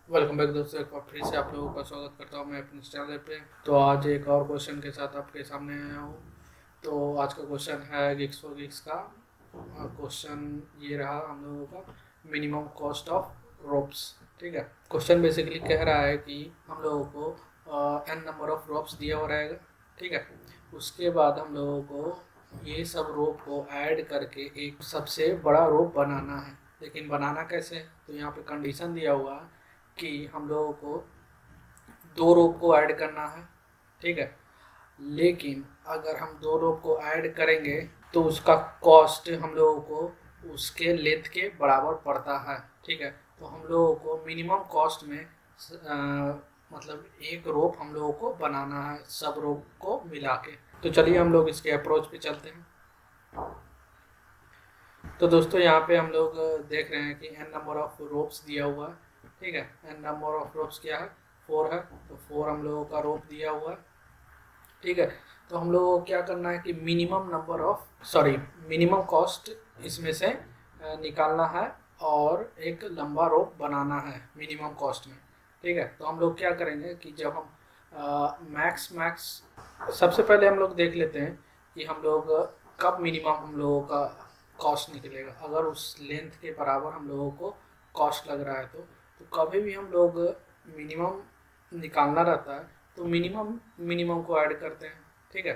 Welcome back दोस्तों, एक बार फिर से आप लोगों का स्वागत करता हूँ मैं अपने चैनल पे। तो आज एक और क्वेश्चन के साथ आपके सामने आया हूँ। तो आज का क्वेश्चन है गिग्स फॉर गिग्स का। क्वेश्चन ये रहा हम लोगों का, मिनिमम कॉस्ट ऑफ रोप्स। ठीक है, क्वेश्चन बेसिकली कह रहा है कि हम लोगों को एन नंबर ऑफ रोप्स दिया हुआ रहेगा। ठीक है, उसके बाद हम लोगों को ये सब रोप को ऐड करके एक सबसे बड़ा रोप बनाना है। लेकिन बनाना कैसे, तो यहाँ पे कंडीशन दिया हुआ है कि हम लोगों को दो रोप को ऐड करना है। ठीक है, लेकिन अगर हम दो रोप को ऐड करेंगे तो उसका कॉस्ट हम लोगों को उसके लेंथ के बराबर पड़ता है। ठीक है, तो हम लोगों को मिनिमम कॉस्ट में मतलब एक रोप हम लोगों को बनाना है सब रोप को मिला के। तो चलिए हम लोग इसके अप्रोच पे चलते हैं। तो दोस्तों यहाँ पे हम लोग देख रहे हैं कि एन नंबर ऑफ रोप्स दिया हुआ है। ठीक है, एन नंबर ऑफ रोप्स क्या है, 4 है। तो 4 हम लोगों का रोप दिया हुआ है। ठीक है, तो हम लोगों को क्या करना है कि मिनिमम कॉस्ट इसमें से निकालना है और एक लंबा रोप बनाना है मिनिमम कॉस्ट में। ठीक है, तो हम लोग क्या करेंगे कि जब हम मैक्स मैक्स सबसे पहले हम लोग देख लेते हैं कि हम लोग कब मिनिमम हम लोगों का कॉस्ट निकलेगा। अगर उस लेंथ के बराबर हम लोगों को कॉस्ट लग रहा है तो कभी भी हम लोग मिनिमम निकालना रहता है तो मिनिमम मिनिमम को ऐड करते हैं। ठीक है,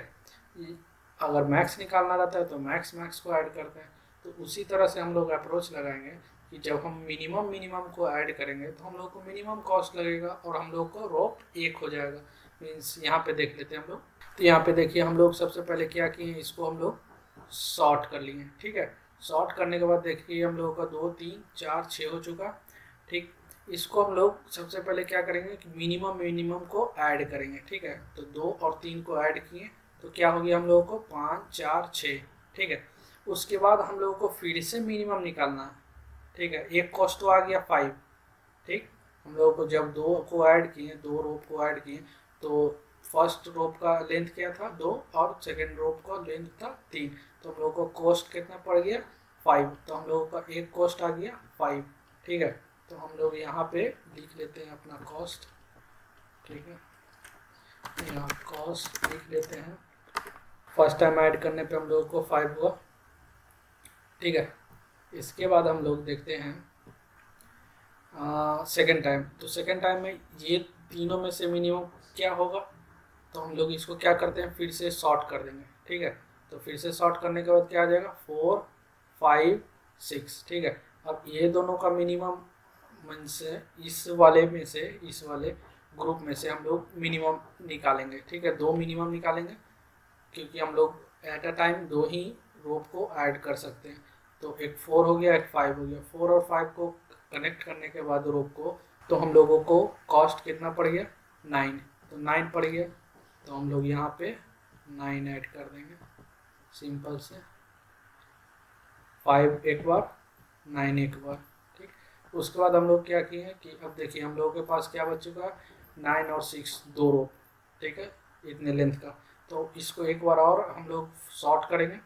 अगर मैक्स निकालना रहता है तो मैक्स मैक्स को ऐड करते हैं। तो उसी तरह से हम लोग अप्रोच लगाएंगे कि जब हम मिनिमम मिनिमम को ऐड करेंगे तो हम लोग को मिनिमम कॉस्ट लगेगा और हम लोग को रोप एक हो जाएगा। मीन्स यहाँ पे देख लेते हैं हम लोग। तो यहाँ पे देखिए हम लोग सबसे पहले क्या किए, इसको हम लोग शॉर्ट कर लिए। ठीक है, शॉर्ट करने के बाद देखिए हम लोगों का 2 3 4 6 हो चुका। ठीक, इसको हम लोग सबसे पहले क्या करेंगे कि मिनिमम मिनिमम को ऐड करेंगे। ठीक है, तो 2 और 3 को ऐड किए तो क्या हो गया हम लोगों को 5 4 6। ठीक है, उसके बाद हम लोगों को फिर से मिनिमम निकालना है। ठीक है, एक कॉस्ट तो आ गया 5। ठीक, हम लोगों को जब दो को ऐड किए, दो रोप को ऐड किए, तो फर्स्ट रोप का लेंथ क्या था 2 और सेकेंड रोप का लेंथ था 3। तो हम लोगों को कॉस्ट कितना पड़ गया 5। तो हम लोगों का एक कॉस्ट आ गया 5। ठीक है, तो हम लोग यहाँ पे लिख लेते हैं अपना कॉस्ट। ठीक है, यहाँ कॉस्ट लिख लेते हैं। फर्स्ट टाइम ऐड करने पे हम लोगों को 5 हुआ। ठीक है, इसके बाद हम लोग देखते हैं सेकेंड टाइम। तो सेकेंड टाइम में ये तीनों में से मिनिमम क्या होगा, तो हम लोग इसको क्या करते हैं फिर से शॉर्ट कर देंगे। ठीक है, तो फिर से शॉर्ट करने के बाद क्या आ जाएगा 4 5 6। ठीक है, अब ये दोनों का मिनिमम मीन्स इस वाले ग्रुप में से हम लोग मिनिमम निकालेंगे। ठीक है, दो मिनिमम निकालेंगे क्योंकि हम लोग एट अ टाइम दो ही रोप को ऐड कर सकते हैं। तो एक 4 हो गया, एक 5 हो गया। 4 और 5 को कनेक्ट करने के बाद रोप को, तो हम लोगों को कॉस्ट कितना पड़ गया 9। तो 9 पड़ गया, तो हम लोग यहाँ पे 9 ऐड कर देंगे सिंपल से। 5 एक बार, 9 एक बार। ठीक, उसके बाद हम लोग क्या किए कि अब देखिए हम लोगों के पास क्या बच चुका है 9 और 6 दो रो। ठीक है, इतने लेंथ का। तो इसको एक बार और हम लोग शॉर्ट करेंगे।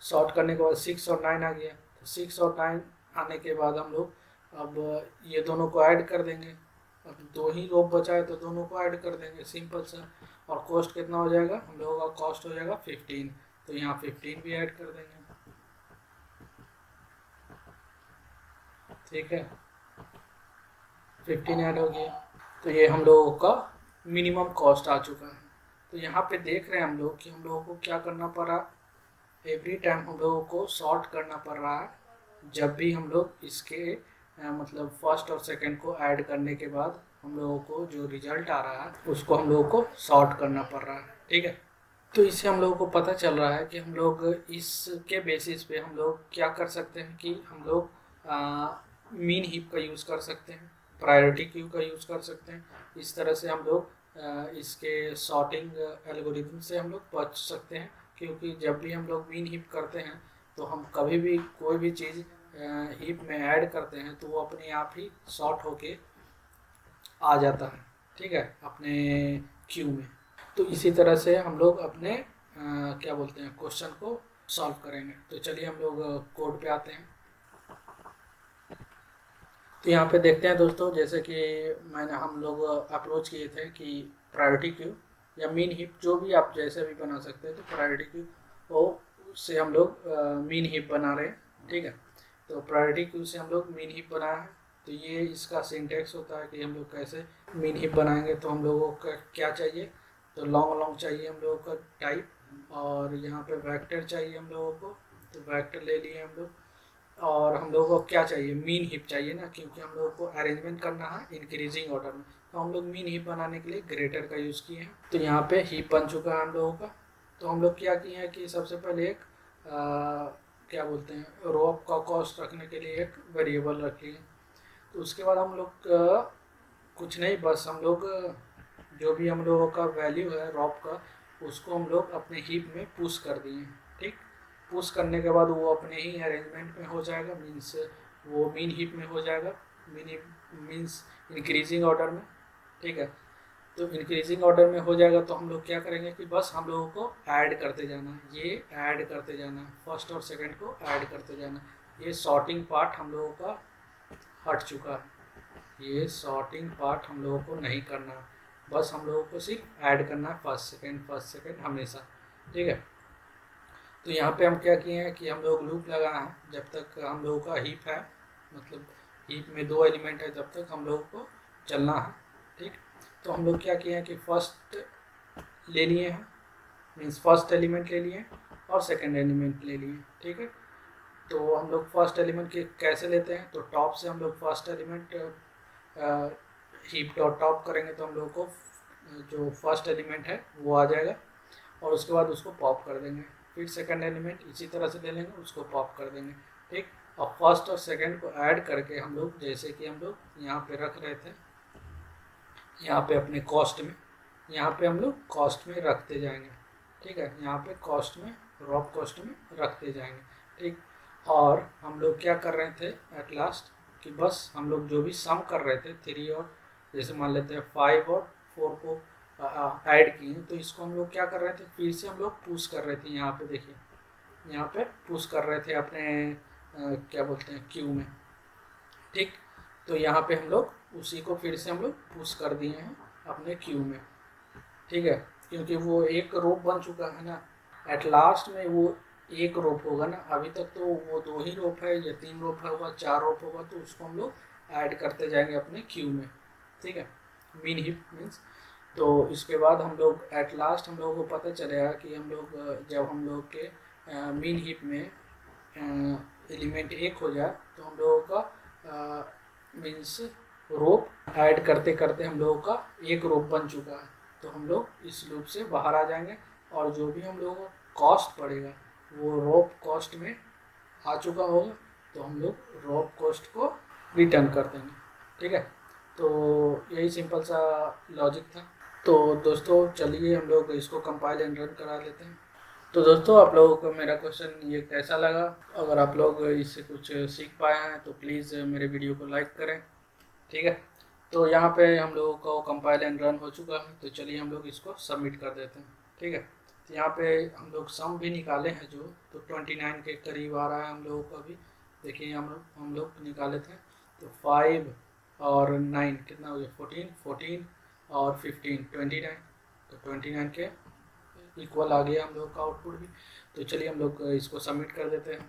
शॉर्ट करने के बाद 6 और 9 आ गया। तो 6 और 9 आने के बाद हम लोग अब ये दोनों को ऐड कर देंगे। अब दो ही रोप बचा है तो दोनों को ऐड कर देंगे सिंपल सा। और कॉस्ट कितना हो जाएगा, हम लोगों का कॉस्ट हो जाएगा 15। तो यहाँ 15 भी ऐड कर देंगे। ठीक है, 15 ऐड हो गया। तो ये हम लोगों का मिनिमम कॉस्ट आ चुका है। तो यहाँ पे देख रहे हैं हम लोग कि हम लोगों को क्या करना पड़ा, एवरी टाइम हम लोगों को सॉर्ट करना पड़ रहा है। जब भी हम लोग इसके मतलब फर्स्ट और सेकंड को ऐड करने के बाद हम लोगों को जो रिजल्ट आ रहा है उसको हम लोगों को सॉर्ट करना पड़ रहा है। ठीक है, तो इससे हम लोगों को पता चल रहा है कि हम लोग इसके बेसिस पे हम लोग क्या कर सकते हैं कि हम लोग मीन हीप का यूज़ कर सकते हैं, प्रायोरिटी क्यू का यूज़ कर सकते हैं। इस तरह से हम लोग इसके सॉर्टिंग एल्गोरिथम से हम लोग बच सकते हैं। क्योंकि जब भी हम लोग मीन हीप करते हैं तो हम कभी भी कोई भी चीज़ हीप में ऐड करते हैं तो वो अपने आप ही सॉर्ट होके आ जाता है। ठीक है, अपने क्यू में। तो इसी तरह से हम लोग अपने क्या बोलते हैं क्वेश्चन को सॉल्व करेंगे। तो चलिए हम लोग कोड पे आते हैं। तो यहाँ पे देखते हैं दोस्तों, जैसे कि मैंने हम लोग अप्रोच किए थे कि प्रायोरिटी क्यू या मीन हीप, जो भी आप जैसे भी बना सकते हैं, तो प्रायोरिटी क्यू वो उससे हम लोग मीन हीप बना रहे हैं, ठीक है। तो प्रायोरिटी क्यू से हम लोग मीन हीप बनाया है। तो ये इसका सिंटेक्स होता है कि हम लोग कैसे मीन हीप बनाएंगे। तो हम लोगों का क्या चाहिए, तो लॉन्ग लॉन्ग चाहिए हम लोगों का टाइप, और यहाँ पे वेक्टर चाहिए हम लोगों को, तो वेक्टर ले लिए हम लोग। और हम लोगों को क्या चाहिए, मीन हीप चाहिए ना, क्योंकि हम लोगों को अरेंजमेंट करना है इंक्रीजिंग ऑर्डर में। तो हम लोग मीन हीप बनाने के लिए ग्रेटर का यूज़ किए हैं। तो यहाँ पे हीप बन चुका है हम लोगों का। तो हम लोग क्या किए हैं कि सबसे पहले एक क्या बोलते हैं, रॉप का कॉस्ट रखने के लिए एक वेरिएबल रख लिए। तो उसके बाद हम लोग कुछ नहीं, बस हम लोग जो भी हम लोगों का वैल्यू है रॉप का, उसको हम लोग अपने हीप में पुश कर दिए, ठीक। पुश करने के बाद वो अपने ही अरेंजमेंट में हो जाएगा, मीन्स वो मीन हीप में हो जाएगा। Mean heap means increasing order में, ठीक है। तो इंक्रीजिंग ऑर्डर में हो जाएगा। तो हम लोग क्या करेंगे कि बस हम लोगों को ऐड करते जाना है, ये ऐड करते जाना है, फर्स्ट और सेकंड को ऐड करते जाना है। ये सॉर्टिंग पार्ट हम लोगों का हट चुका है, ये सॉर्टिंग पार्ट हम लोगों को नहीं करना है, बस हम लोगों को सिर्फ ऐड करना है फर्स्ट सेकंड हमेशा, ठीक है। तो यहाँ पे हम क्या किए हैं कि हम लोग लूप लगाए हैं जब तक हम लोगों का हीप है, मतलब हीप में 2 एलिमेंट है, जब तक हम लोगों को चलना है, ठीक। तो हम लोग क्या किए हैं कि फर्स्ट ले लिए हैं, मीन्स फर्स्ट एलिमेंट ले लिए और सेकंड एलिमेंट ले लिए, ठीक है। तो हम लोग फर्स्ट एलिमेंट के कैसे लेते हैं, तो टॉप से हम लोग first element heap dot top करेंगे, तो हम लोग को जो फर्स्ट एलिमेंट है वो आ जाएगा, और उसके बाद उसको पॉप कर देंगे। फिर सेकंड एलिमेंट इसी तरह से ले लेंगे, उसको पॉप कर देंगे, ठीक। और फर्स्ट और सेकंड को ऐड करके हम लोग, जैसे कि हम लोग यहाँ पे रख रहे थे, यहाँ पे अपने कॉस्ट में, यहाँ पे हम लोग कॉस्ट में रखते जाएंगे, ठीक है। यहाँ पे कॉस्ट में, रॉप कॉस्ट में रखते जाएंगे, ठीक। और हम लोग क्या कर रहे थे एट लास्ट, कि बस हम लोग जो भी सम कर रहे थे 3 और जैसे मान लेते हैं 5 और 4 को ऐड किए, तो इसको हम लोग क्या कर रहे थे, फिर से हम लोग पुश कर रहे थे। यहाँ पे देखिए, यहाँ पे पुश कर रहे थे अपने क्या बोलते हैं, क्यू में, ठीक। तो यहाँ पे हम लोग उसी को फिर से हम लोग पुश कर दिए हैं अपने क्यू में, ठीक है। क्योंकि वो एक रोप बन चुका है ना, एट लास्ट में वो एक रोप होगा ना, अभी तक तो वो 2 ही रोप है या 3 रोप होगा, 4 रोप होगा, तो उसको हम लोग ऐड करते जाएंगे अपने क्यू में, ठीक है। मीन हीप मीन्स, तो इसके बाद हम लोग एट लास्ट हम लोगों को पता चलेगा कि हम लोग जब हम लोग के मीन हीप में एलिमेंट एक हो जाए, तो हम लोगों का मीन्स रोप ऐड करते करते हम लोगों का एक रोप बन चुका है। तो हम लोग इस लूप से बाहर आ जाएंगे, और जो भी हम लोगों को कॉस्ट पड़ेगा वो रोप कॉस्ट में आ चुका होगा, तो हम लोग रोप कॉस्ट को रिटर्न कर देंगे, ठीक है। तो यही सिंपल सा लॉजिक था। तो दोस्तों चलिए हम लोग इसको कंपाइल एंड रन करा लेते हैं। तो दोस्तों आप लोगों को मेरा क्वेश्चन ये कैसा लगा, अगर आप लोग इससे कुछ सीख पाए हैं तो प्लीज़ मेरे वीडियो को लाइक करें, ठीक है। तो यहाँ पे हम लोगों का कंपाइल एंड रन हो चुका है, तो चलिए हम लोग इसको सबमिट कर देते हैं, ठीक है। तो यहाँ पे हम लोग सम भी निकाले हैं जो, तो 29 के करीब आ रहा है हम लोगों का भी। देखिए हम लोग निकाले थे, तो 5 और 9 कितना हो गया, 14 और 15 29, तो 29 के इक्वल आ गया हम लोग का आउटपुट भी। तो चलिए हम लोग इसको सबमिट कर देते हैं।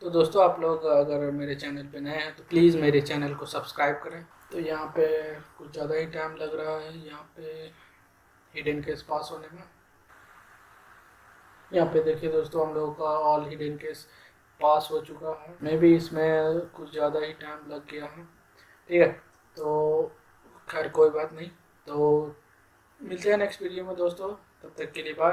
तो दोस्तों आप लोग अगर मेरे चैनल पे नए हैं तो प्लीज़ मेरे चैनल को सब्सक्राइब करें। तो यहाँ पे कुछ ज़्यादा ही टाइम लग रहा है यहाँ पे हिडन केस पास होने में। यहाँ पे देखिए दोस्तों, हम लोगों का ऑल हिडन केस पास हो चुका है, मे भी इसमें कुछ ज़्यादा ही टाइम लग गया है, ठीक है। तो खैर कोई बात नहीं, तो मिलते हैं नेक्स्ट वीडियो में दोस्तों, तब तक के लिए बाय।